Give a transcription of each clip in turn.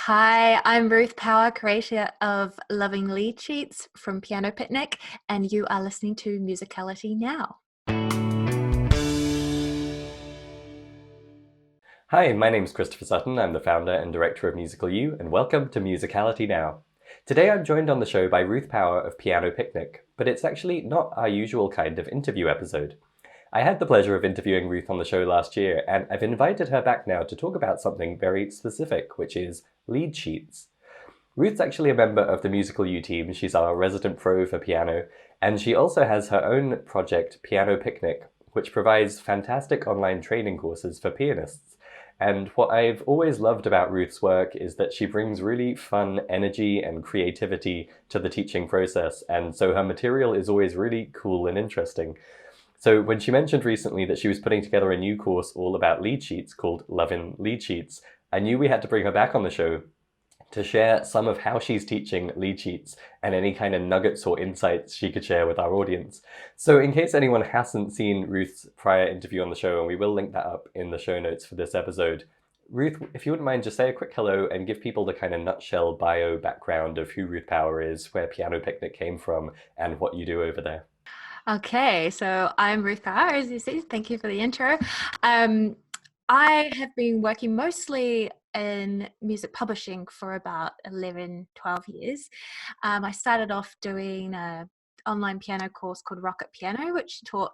Hi, I'm Ruth Power, creator of Lovin Leadsheets from Piano Picnic, and you are listening to Musicality Now. Hi, my name's Christopher Sutton. I'm the founder and director of Musical U, and welcome to Musicality Now. Today I'm joined on the show by Ruth Power of Piano Picnic, but it's actually not our usual kind of interview episode. I had the pleasure of interviewing Ruth on the show last year, and I've invited her back now to talk about something very specific, which is lead sheets. Ruth's actually a member of the Musical U team. She's our resident pro for piano, and she also has her own project, Piano Picnic, which provides fantastic online training courses for pianists. And what I've always loved about Ruth's work is that she brings really fun energy and creativity to the teaching process, and so her material is always really cool and interesting. So when she mentioned recently that she was putting together a new course all about lead sheets called Lovin Leadsheets, I knew we had to bring her back on the show to share some of how she's teaching lead sheets and any kind of nuggets or insights she could share with our audience. So in case anyone hasn't seen Ruth's prior interview on the show, and we will link that up in the show notes for this episode, Ruth, if you wouldn't mind, just say a quick hello and give people the kind of nutshell bio background of who Ruth Power is, where Piano Picnic came from, and what you do over there. Okay, so I'm Ruth Power, as you see. Thank you for the intro. I have been working mostly in music publishing for about 11, 12 years. I started off doing an online piano course called Rocket Piano, which taught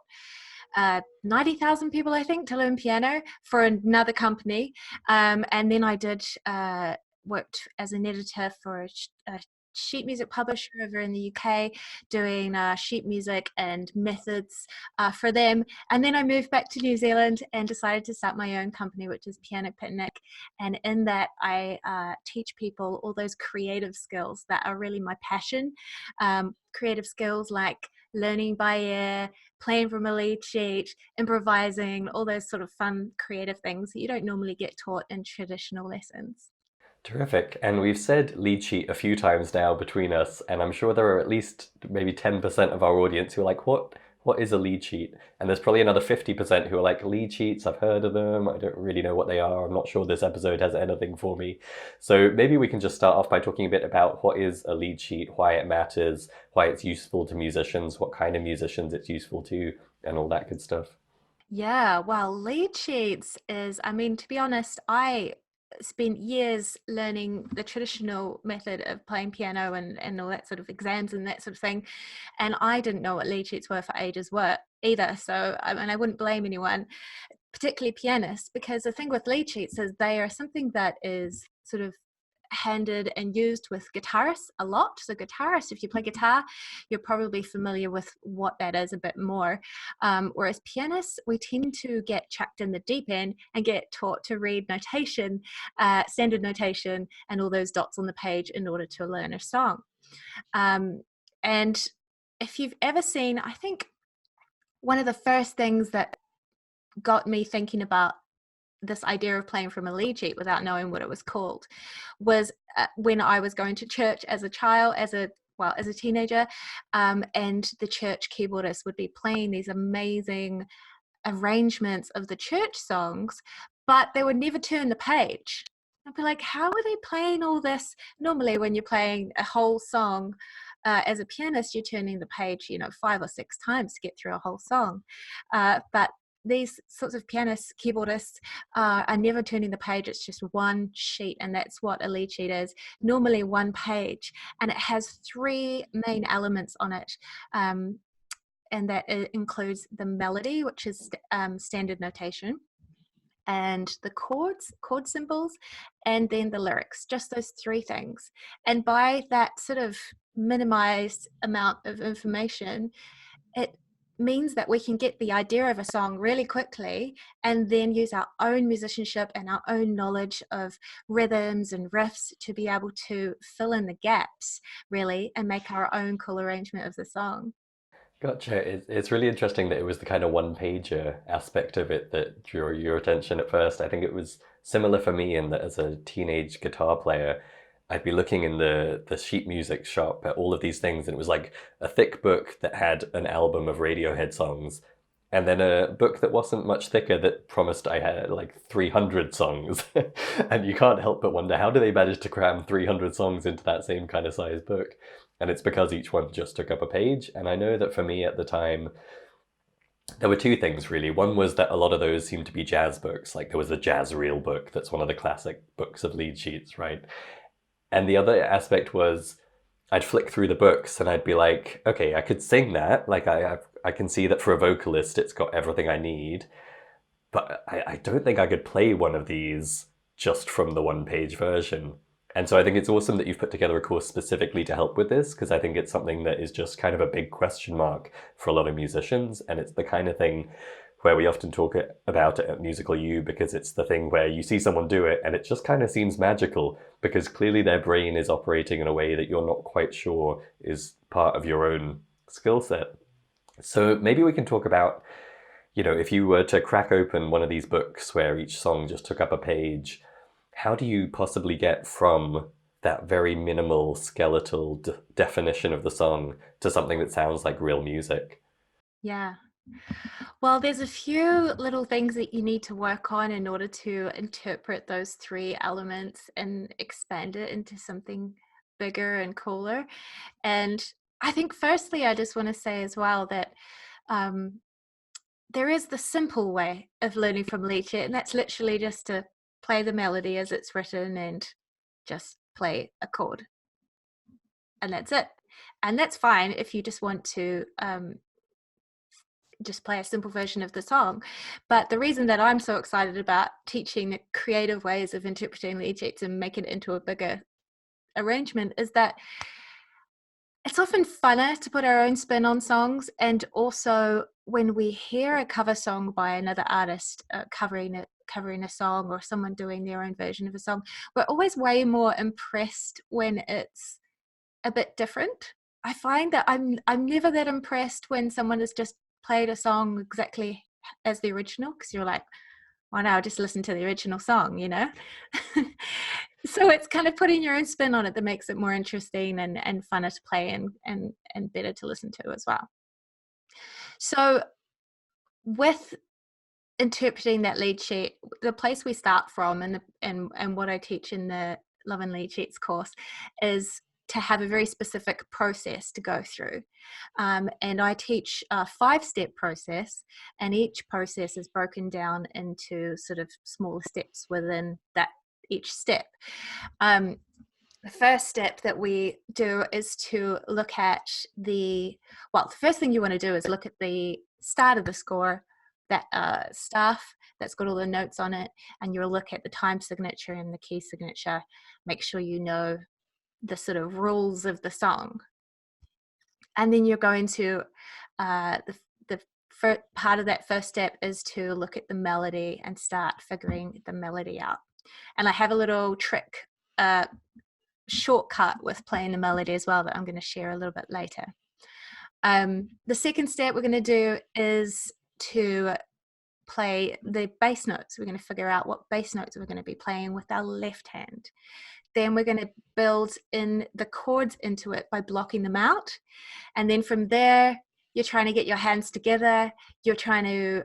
90,000 people, I think, to learn piano for another company. And then I did worked as an editor for a sheet music publisher over in the UK, doing sheet music and methods for them. And then I moved back to New Zealand and decided to start my own company, which is Piano Picnic. And in that, I teach people all those creative skills that are really my passion. Creative skills like learning by ear, playing from a lead sheet, improvising, all those sort of fun, creative things that you don't normally get taught in traditional lessons. Terrific. And we've said lead sheet a few times now between us, and I'm sure there are at least maybe 10% of our audience who are like, what is a lead sheet? And there's probably another 50% who are like, lead sheets, I've heard of them, I don't really know what they are, I'm not sure this episode has anything for me. So maybe we can just start off by talking a bit about what is a lead sheet, why it matters, why it's useful to musicians, what kind of musicians it's useful to, and all that good stuff. Yeah, well, lead sheets is, I mean, to be honest, I spent years learning the traditional method of playing piano and all that sort of exams and that sort of thing. And I didn't know what lead sheets were for ages were either. So, I mean, I wouldn't blame anyone, particularly pianists, because the thing with lead sheets is they are something that is sort of handed and used with guitarists a lot. So guitarists, if you play guitar, you're probably familiar with what that is a bit more. Whereas pianists, we tend to get chucked in the deep end and get taught to read notation, standard notation, and all those dots on the page in order to learn a song. And if you've ever seen, I think one of the first things that got me thinking about this idea of playing from a lead sheet without knowing what it was called was when I was going to church as a child, as a teenager, and the church keyboardist would be playing these amazing arrangements of the church songs, but they would never turn the page. I'd be like, how are they playing all this? Normally, when you're playing a whole song, as a pianist, you're turning the page, 5 or 6 times to get through a whole song. But these sorts of pianists, keyboardists, are never turning the page. It's just one sheet, and that's what a lead sheet is. Normally one page, and it has three main elements on it. And that includes the melody, which is standard notation, and the chord symbols, and then the lyrics, just those three things. And by that sort of minimized amount of information, it means that we can get the idea of a song really quickly and then use our own musicianship and our own knowledge of rhythms and riffs to be able to fill in the gaps, really, and make our own cool arrangement of the song. Gotcha. It's really interesting that it was the kind of one-pager aspect of it that drew your attention at first. I think it was similar for me in that as a teenage guitar player, I'd be looking in the sheet music shop at all of these things, and it was like a thick book that had an album of Radiohead songs, and then a book that wasn't much thicker that promised I had like 300 songs. And you can't help but wonder, how do they manage to cram 300 songs into that same kind of size book? And it's because each one just took up a page. And I know that for me at the time, there were two things really. One was that a lot of those seemed to be jazz books. Like there was a jazz reel book that's one of the classic books of lead sheets, right? And the other aspect was I'd flick through the books and I'd be like, okay, I could sing that. Like I can see that for a vocalist, it's got everything I need. But I don't think I could play one of these just from the one page version. And so I think it's awesome that you've put together a course specifically to help with this, because I think it's something that is just kind of a big question mark for a lot of musicians. And it's the kind of thing where we often talk about it at Musical U, because it's the thing where you see someone do it and it just kind of seems magical, because clearly their brain is operating in a way that you're not quite sure is part of your own skill set. So maybe we can talk about, if you were to crack open one of these books where each song just took up a page, how do you possibly get from that very minimal skeletal definition of the song to something that sounds like real music? Yeah. Well, there's a few little things that you need to work on in order to interpret those three elements and expand it into something bigger and cooler. And I think, firstly, I just want to say as well that there is the simple way of learning from lead sheet, and that's literally just to play the melody as it's written and just play a chord. And that's it. And that's fine if you just want to just play a simple version of the song. But the reason that I'm so excited about teaching the creative ways of interpreting lead sheets and make it into a bigger arrangement is that it's often funner to put our own spin on songs. And also when we hear a cover song by another artist covering a song, or someone doing their own version of a song, we're always way more impressed when it's a bit different. I find that I'm never that impressed when someone has just played a song exactly as the original, because you're like, well, now just listen to the original song, So it's kind of putting your own spin on it that makes it more interesting and funner to play and better to listen to as well. So with interpreting that lead sheet, the place we start from and what I teach in the Lovin Leadsheets course is to have a very specific process to go through. And I teach a 5-step process, and each process is broken down into sort of smaller steps within that each step. The first step that we do is to look at the first thing you want to do is look at the start of the score, that staff that's got all the notes on it, and you'll look at the time signature and the key signature. Make sure you know the sort of rules of the song. And then you're going to, the first part of that first step is to look at the melody and start figuring the melody out. And I have a little trick, shortcut with playing the melody as well that I'm going to share a little bit later. The second step we're going to do is to play the bass notes. We're going to figure out what bass notes we're going to be playing with our left hand. Then we're going to build in the chords into it by blocking them out. And then from there, you're trying to get your hands together. You're trying to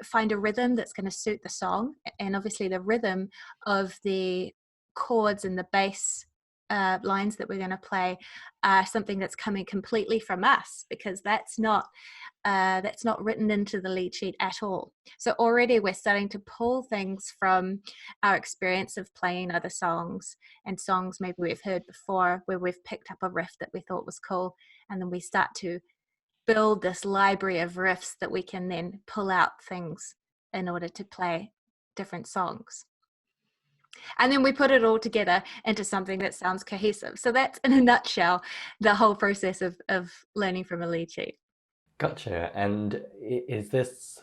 find a rhythm that's going to suit the song. And obviously the rhythm of the chords and the bass lines that we're going to play are something that's coming completely from us, because that's not written into the lead sheet at all. So already we're starting to pull things from our experience of playing other songs, and songs maybe we've heard before where we've picked up a riff that we thought was cool, and then we start to build this library of riffs that we can then pull out things in order to play different songs. And then we put it all together into something that sounds cohesive. So that's, in a nutshell, the whole process of learning from a lead sheet. Gotcha. And is this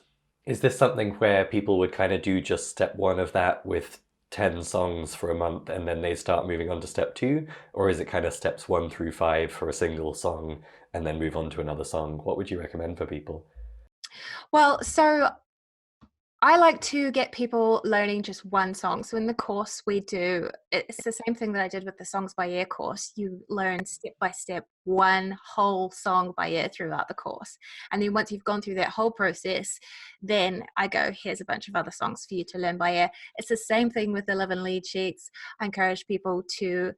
something where people would kind of do just step one of that with 10 songs for a month and then they start moving on to step two? Or is it kind of steps 1 through 5 for a single song and then move on to another song? What would you recommend for people? Well, so I like to get people learning just one song. So in the course we do, it's the same thing that I did with the songs by ear course. You learn step by step one whole song by ear throughout the course. And then once you've gone through that whole process, then I go, here's a bunch of other songs for you to learn by ear. It's the same thing with the Lovin Leadsheets. I encourage people to,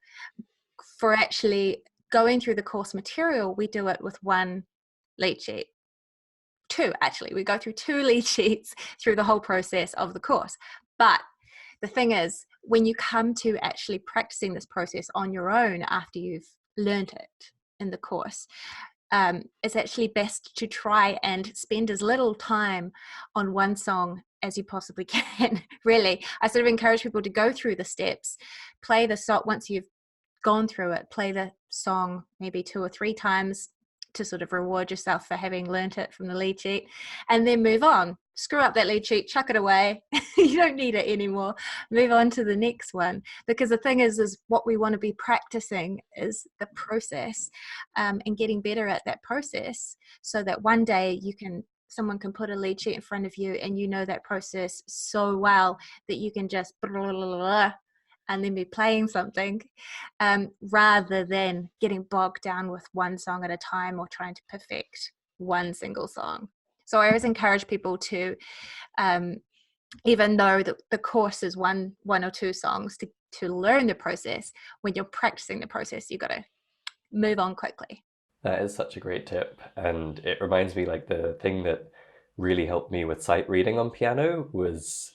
for actually going through the course material, we do it with one lead sheet. Two, actually, we go through two lead sheets through the whole process of the course. But the thing is, when you come to actually practicing this process on your own after you've learned it in the course, it's actually best to try and spend as little time on one song as you possibly can. Really, I sort of encourage people to go through the steps, play the song. Once you've gone through it, play the song maybe 2 or 3 times to sort of reward yourself for having learnt it from the lead sheet, and then move on. Screw up that lead sheet, chuck it away. You don't need it anymore. Move on to the next one. Because the thing is what we want to be practicing is the process, and getting better at that process, so that one day someone can put a lead sheet in front of you and you know that process so well that you can just blah, blah, blah, blah, and then be playing something, rather than getting bogged down with one song at a time or trying to perfect one single song. So I always encourage people to, even though the course is one or two songs, to learn the process. When you're practicing the process, you've got to move on quickly. That is such a great tip. And it reminds me like the thing that really helped me with sight reading on piano was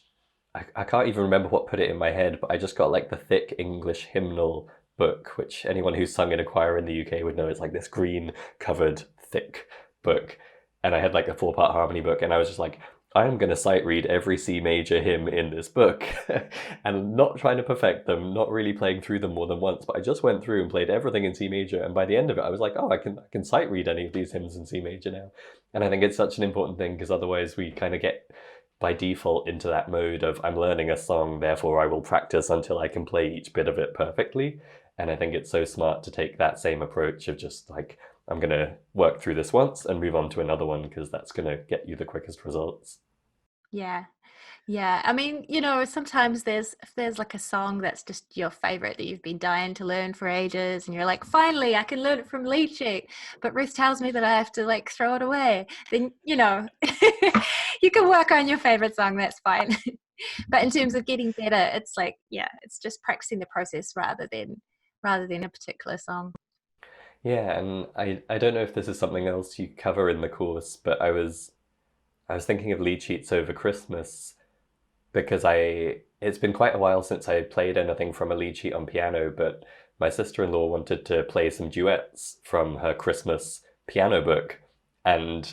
I can't even remember what put it in my head, but I just got like the thick English hymnal book, which anyone who's sung in a choir in the UK would know is like this green covered thick book. And I had like a 4-part harmony book, and I was just like, I am going to sight read every C major hymn in this book and not trying to perfect them, not really playing through them more than once, but I just went through and played everything in C major. And by the end of it, I was like, oh, I can sight read any of these hymns in C major now. And I think it's such an important thing, because otherwise we kind of get by default into that mode of I'm learning a song, therefore I will practice until I can play each bit of it perfectly. And I think it's so smart to take that same approach of just like, I'm going to work through this once and move on to another one, because that's going to get you the quickest results. Yeah. Yeah, I mean, sometimes if there's like a song that's just your favorite that you've been dying to learn for ages, and you're like, finally, I can learn it from lead sheet, but Ruth tells me that I have to like throw it away. Then, you can work on your favorite song. That's fine. But in terms of getting better, it's like, yeah, it's just practicing the process rather than a particular song. Yeah, and I don't know if this is something else you cover in the course, but I was thinking of lead sheets over Christmas, because it's been quite a while since I played anything from a lead sheet on piano, but my sister-in-law wanted to play some duets from her Christmas piano book, and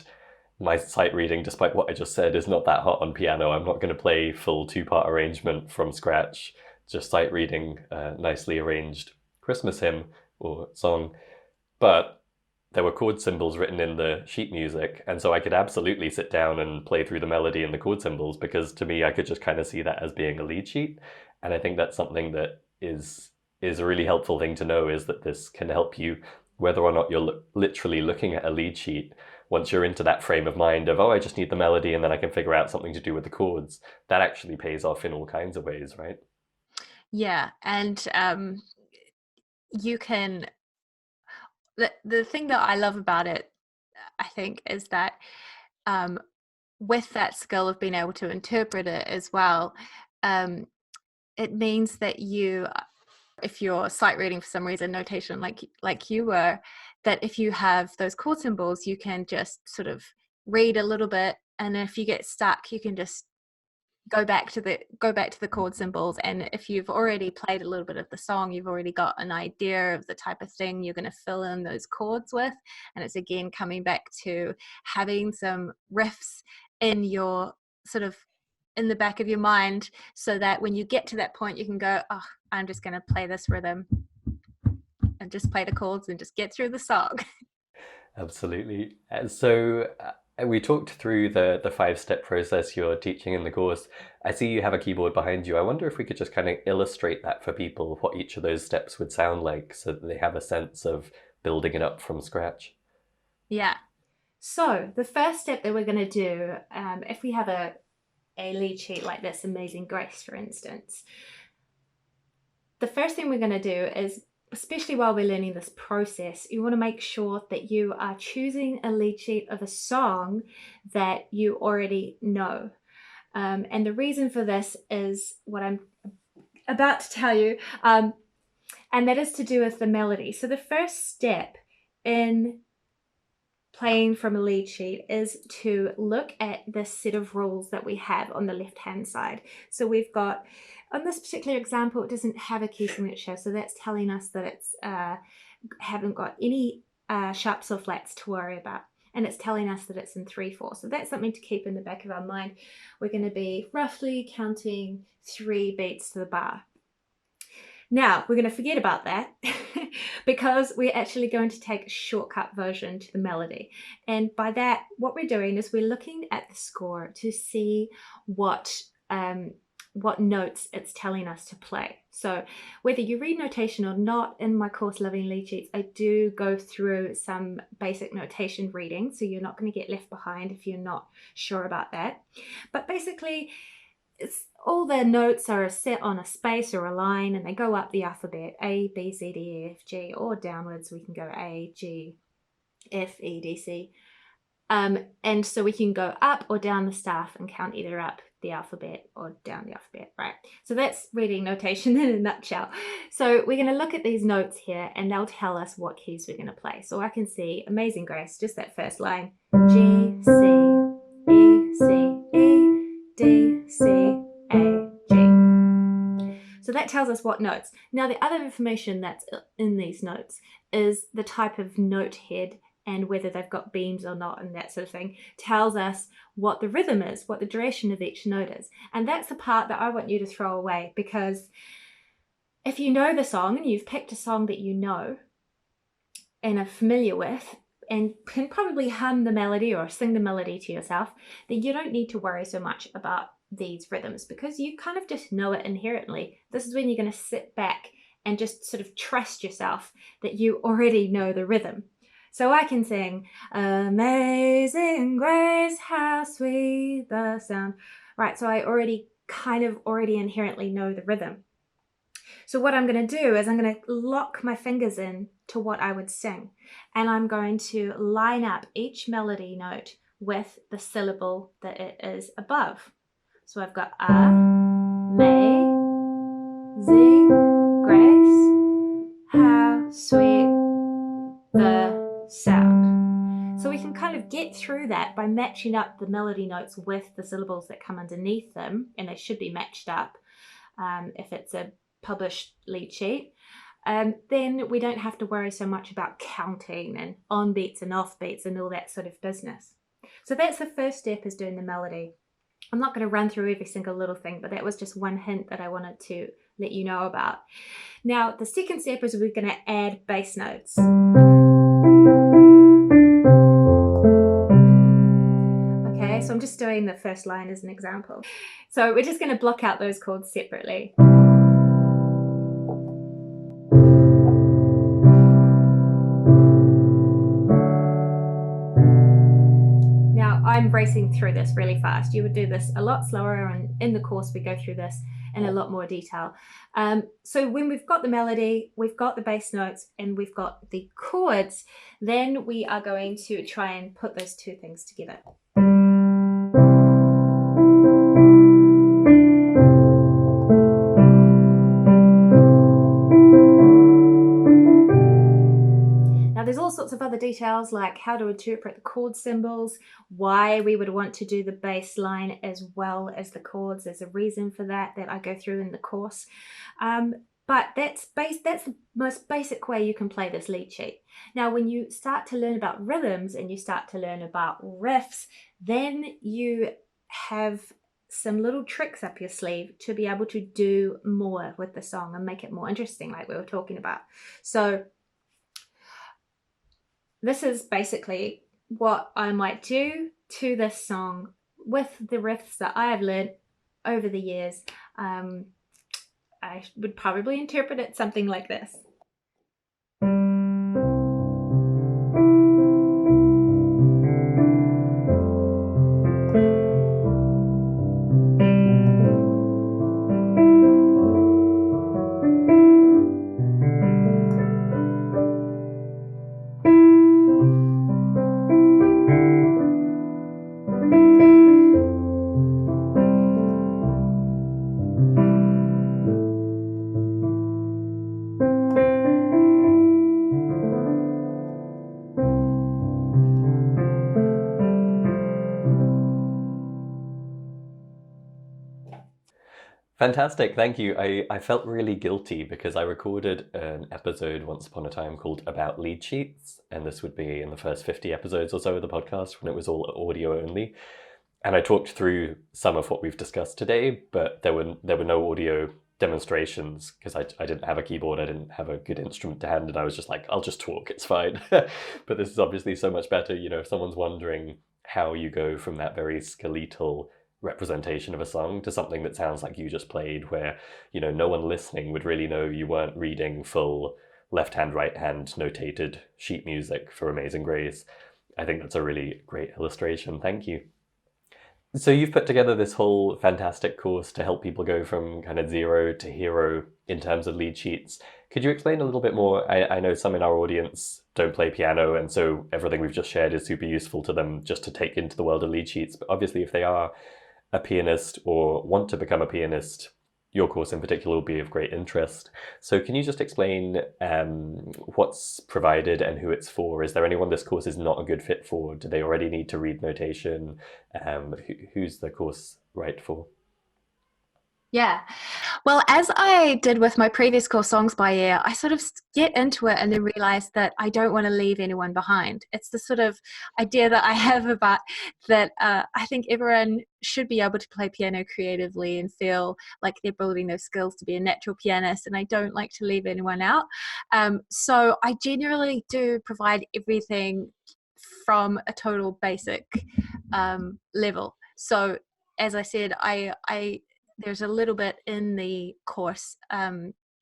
my sight reading, despite what I just said, is not that hot on piano. I'm not going to play full 2-part arrangement from scratch, just sight reading a nicely arranged Christmas hymn or song. But there were chord symbols written in the sheet music, and so I could absolutely sit down and play through the melody and the chord symbols, because to me I could just kind of see that as being a lead sheet. And I think that's something that is a really helpful thing to know, is that this can help you whether or not you're literally looking at a lead sheet. Once you're into that frame of mind of, oh, I just need the melody and then I can figure out something to do with the chords, that actually pays off in all kinds of ways, right? Yeah, and you can the thing that I love about it, I think, is that, um, with that skill of being able to interpret it as well, um, it means that if you're sight reading for some reason notation like you were, that if you have those chord symbols, you can just sort of read a little bit, and if you get stuck, you can just go back to the chord symbols. And if you've already played a little bit of the song, you've already got an idea of the type of thing you're going to fill in those chords with. And it's again coming back to having some riffs in your sort of in the back of your mind, so that when you get to that point you can go, oh, I'm just going to play this rhythm and just play the chords and just get through the song. Absolutely. So we talked through the 5-step process you're teaching in the course. I see you have a keyboard behind you. I wonder if we could just kind of illustrate that for people, what each of those steps would sound like, so that they have a sense of building it up from scratch. Yeah. So the first step that we're going to do, if we have a lead sheet like this Amazing Grace, for instance, the first thing we're going to do is, especially while we're learning this process, you want to make sure that you are choosing a lead sheet of a song that you already know. And the reason for this is what I'm about to tell you, and that is to do with the melody. So the first step in playing from a lead sheet is to look at the set of rules that we have on the left hand side. So we've got, on this particular example, it doesn't have a key signature, so that's telling us that it's haven't got any sharps or flats to worry about, and it's telling us that it's in 3/4. So that's something to keep in the back of our mind. We're going to be roughly counting 3 beats to the bar. Now, we're going to forget about that because we're actually going to take a shortcut version to the melody. And by that, what we're doing is we're looking at the score to see what notes it's telling us to play. So whether you read notation or not, in my course Lovin Leadsheets, I do go through some basic notation reading, so you're not going to get left behind if you're not sure about that. But basically, all the notes are set on a space or a line, and they go up the alphabet: A, B, C, D, E, F, G, or downwards we can go A, G, F, E, D, C. And so we can go up or down the staff and count either up the alphabet or down the alphabet, right? So that's reading notation in a nutshell. So we're going to look at these notes here, and they'll tell us what keys we're going to play. So I can see Amazing Grace, just that first line: G, C, E, C, E, D, C, A, G. So that tells us what notes. Now, the other information that's in these notes is the type of note head and whether they've got beams or not, and that sort of thing tells us what the rhythm is, what the duration of each note is. And that's the part that I want you to throw away, because if you know the song and you've picked a song that you know and are familiar with and can probably hum the melody or sing the melody to yourself, then you don't need to worry so much about these rhythms, because you kind of just know it inherently. This is when you're going to sit back and just sort of trust yourself that you already know the rhythm. So I can sing Amazing Grace, how sweet the sound, right? So I already inherently know the rhythm. So what I'm going to do is I'm going to lock my fingers in to what I would sing, and I'm going to line up each melody note with the syllable that it is above. So I've got Amazing Grace, how sweet the sound. So we can kind of get through that by matching up the melody notes with the syllables that come underneath them, and they should be matched up if it's a published lead sheet. Then we don't have to worry so much about counting and on beats and off beats and all that sort of business. So that's the first step, is doing the melody. I'm not going to run through every single little thing, but that was just one hint that I wanted to let you know about. Now, the second step is we're going to add bass notes. Okay, so I'm just doing the first line as an example. So we're just going to block out those chords separately. Now, I'm racing through this really fast. You would do this a lot slower, and in the course we go through this in a lot more detail. So when we've got the melody, we've got the bass notes, and we've got the chords, then we are going to try and put those two things together. Now, there's all sorts of other details, like how to interpret the chord symbols, why we would want to do the bass line as well as the chords. There's a reason for that I go through in the course. But that's the most basic way you can play this lead sheet. Now, when you start to learn about rhythms and you start to learn about riffs, then you have some little tricks up your sleeve to be able to do more with the song and make it more interesting, like we were talking about. So this is basically what I might do to this song with the riffs that I have learned over the years. I would probably interpret it something like this. Fantastic, thank you. I felt really guilty because I recorded an episode once upon a time called About Lead Sheets, and this would be in the first 50 episodes or so of the podcast when it was all audio only. And I talked through some of what we've discussed today, but there were no audio demonstrations because I didn't have a keyboard, I didn't have a good instrument to hand, and I was just like, I'll just talk, it's fine. But this is obviously so much better, if someone's wondering how you go from that very skeletal representation of a song to something that sounds like you just played, where no one listening would really know you weren't reading full left hand right hand notated sheet music for Amazing Grace. I think that's a really great illustration. Thank you. So you've put together this whole fantastic course to help people go from kind of zero to hero in terms of lead sheets. Could you explain a little bit more? I know some in our audience don't play piano, and so everything we've just shared is super useful to them just to take into the world of lead sheets. But obviously, if they are a pianist or want to become a pianist, your course in particular will be of great interest. So can you just explain what's provided and who it's for? Is there anyone this course is not a good fit for? Do they already need to read notation? Who's the course right for? Yeah. Well, as I did with my previous course, Songs by Ear, I sort of get into it and then realize that I don't want to leave anyone behind. It's the sort of idea that I have about that I think everyone should be able to play piano creatively and feel like they're building those skills to be a natural pianist, and I don't like to leave anyone out. So I generally do provide everything from a total basic level. So as I said, I there's a little bit in the course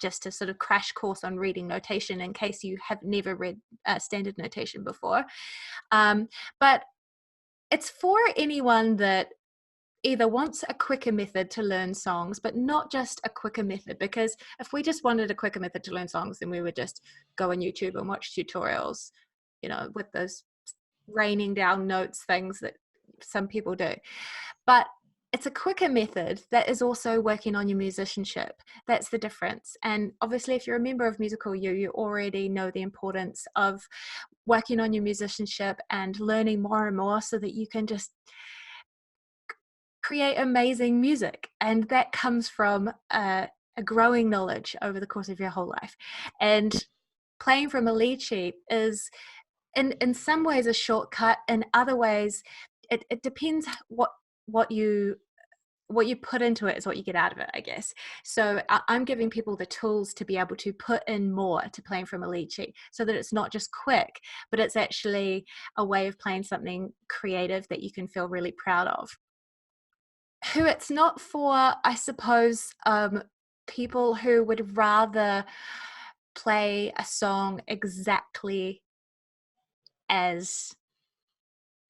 just to sort of crash course on reading notation in case you have never read standard notation before. But it's for anyone that either wants a quicker method to learn songs, but not just a quicker method, because if we just wanted a quicker method to learn songs, then we would just go on YouTube and watch tutorials, with those raining down notes things that some people do. But it's a quicker method that is also working on your musicianship. That's the difference. And obviously, if you're a member of Musical U, you already know the importance of working on your musicianship and learning more and more so that you can just create amazing music. And that comes from a growing knowledge over the course of your whole life. And playing from a lead sheet is in some ways a shortcut. In other ways, it depends what you put into it is what you get out of it, I guess. So I'm giving people the tools to be able to put in more to playing from a lead sheet so that it's not just quick, but it's actually a way of playing something creative that you can feel really proud of. Who it's not for, I suppose, people who would rather play a song exactly as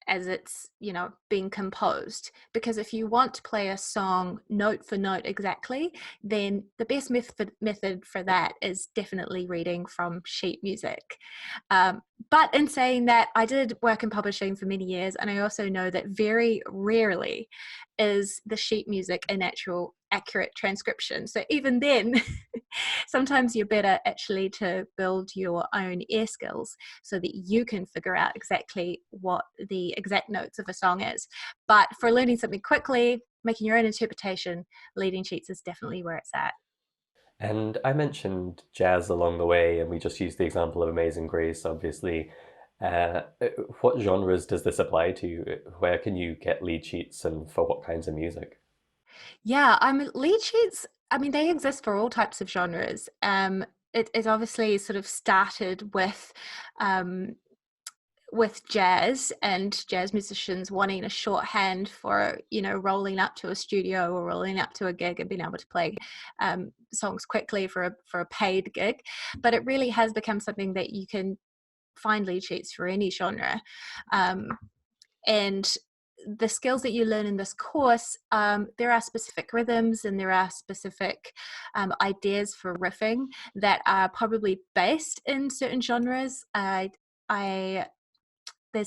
it's being composed, because if you want to play a song note for note exactly, then the best method for that is definitely reading from sheet music. But in saying that, I did work in publishing for many years, and I also know that very rarely is the sheet music an actual accurate transcription. So even then, sometimes you're better actually to build your own ear skills so that you can figure out exactly what the exact notes of a song is. But for learning something quickly, making your own interpretation, leading sheets is definitely where it's at. And I mentioned jazz along the way, and we just used the example of Amazing Grace, obviously. Uh, what genres does this apply to? Where can you get lead sheets and for what kinds of music? Yeah, lead sheets, I mean, they exist for all types of genres. It obviously sort of started um, with jazz and jazz musicians wanting a shorthand for rolling up to a studio or rolling up to a gig and being able to play songs quickly for a paid gig. But it really has become something that you can find lead sheets for any genre. And the skills that you learn in this course, there are specific rhythms and there are specific ideas for riffing that are probably based in certain genres. There's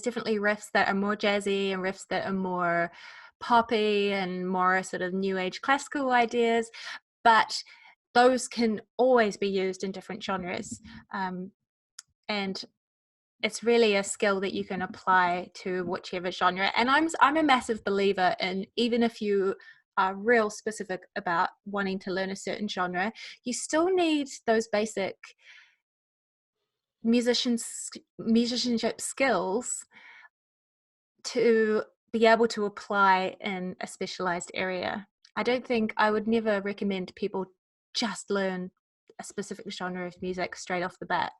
definitely riffs that are more jazzy and riffs that are more poppy and more sort of new age classical ideas, but those can always be used in different genres. And it's really a skill that you can apply to whichever genre. And I'm a massive believer in, even if you are real specific about wanting to learn a certain genre, you still need those basic musicianship skills to be able to apply in a specialized area. I don't think I would never recommend people just learn a specific genre of music straight off the bat.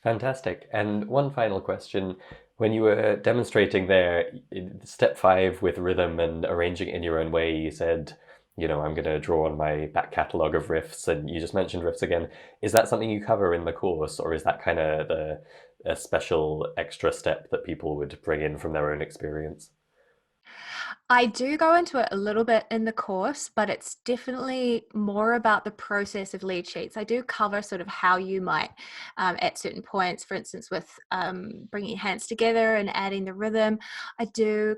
Fantastic. And one final question. When you were demonstrating there, in step 5 with rhythm and arranging it in your own way, you said, I'm going to draw on my back catalogue of riffs, and you just mentioned riffs again. Is that something you cover in the course, or is that kind of a special extra step that people would bring in from their own experience? I do go into it a little bit in the course, but it's definitely more about the process of lead sheets. I do cover sort of how you might, at certain points, for instance, with bringing hands together and adding the rhythm. I do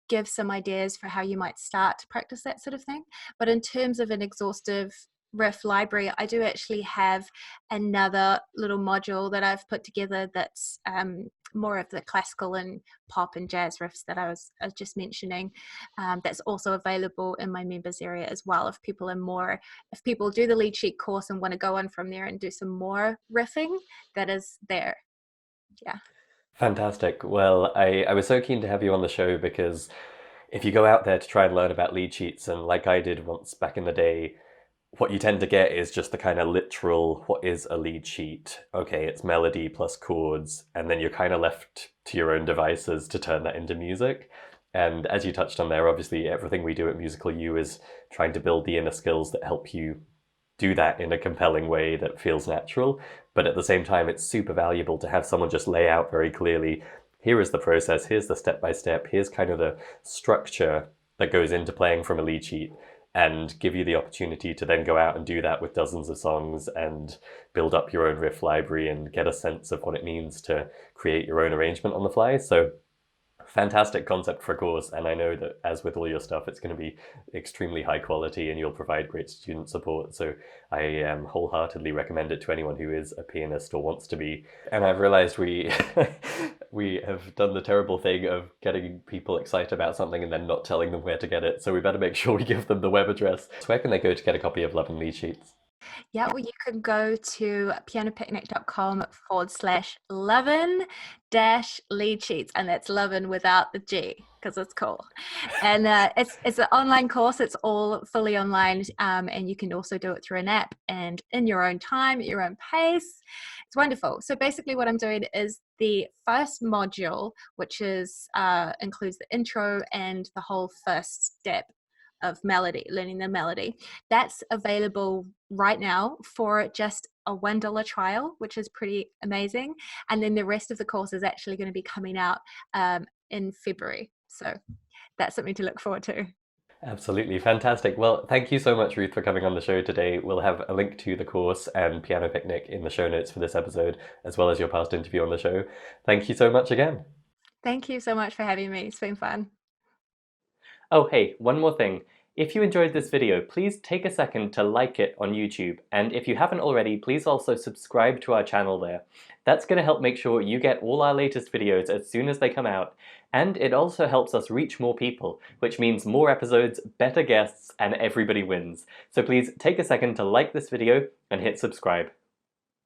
give some ideas for how you might start to practice that sort of thing. But in terms of an exhaustive riff library, I do actually have another little module that I've put together that's more of the classical and pop and jazz riffs that I was just mentioning. That's also available in my members area as well. If people do the lead sheet course and want to go on from there and do some more riffing, that is there. Yeah. Fantastic. Well, I was so keen to have you on the show because if you go out there to try and learn about lead sheets, and like I did once back in the day, what you tend to get is just the kind of literal, what is a lead sheet? Okay, it's melody plus chords, and then you're kind of left to your own devices to turn that into music. And as you touched on there, obviously everything we do at Musical U is trying to build the inner skills that help you do that in a compelling way that feels natural. But at the same time, it's super valuable to have someone just lay out very clearly, here is the process, here's the step by step, here's kind of the structure that goes into playing from a lead sheet, and give you the opportunity to then go out and do that with dozens of songs and build up your own riff library and get a sense of what it means to create your own arrangement on the fly. So fantastic concept for a course, and I know that as with all your stuff, it's going to be extremely high quality and you'll provide great student support. So I wholeheartedly recommend it to anyone who is a pianist or wants to be. And I've realized we we have done the terrible thing of getting people excited about something and then not telling them where to get it. So we better make sure we give them the web address. So where can they go to get a copy of Lovin Leadsheets? Yeah, well, you can go to pianopicnic.com/lovin dash lead sheets, and that's lovin without the G because it's cool. And it's an online course. It's all fully online, and you can also do it through an app and in your own time, at your own pace. It's wonderful. So basically, what I'm doing is the first module, which is includes the intro and the whole first step of melody, learning the melody. That's available right now for just a $1 trial, which is pretty amazing. And then the rest of the course is actually going to be coming out in February. So that's something to look forward to. Absolutely fantastic. Well, thank you so much, Ruth, for coming on the show today. We'll have a link to the course and Piano Picnic in the show notes for this episode, as well as your past interview on the show. Thank you so much again. Thank you so much for having me. It's been fun. Oh, hey, one more thing. If you enjoyed this video, please take a second to like it on YouTube. And if you haven't already, please also subscribe to our channel there. That's going to help make sure you get all our latest videos as soon as they come out. And it also helps us reach more people, which means more episodes, better guests, and everybody wins. So please take a second to like this video and hit subscribe.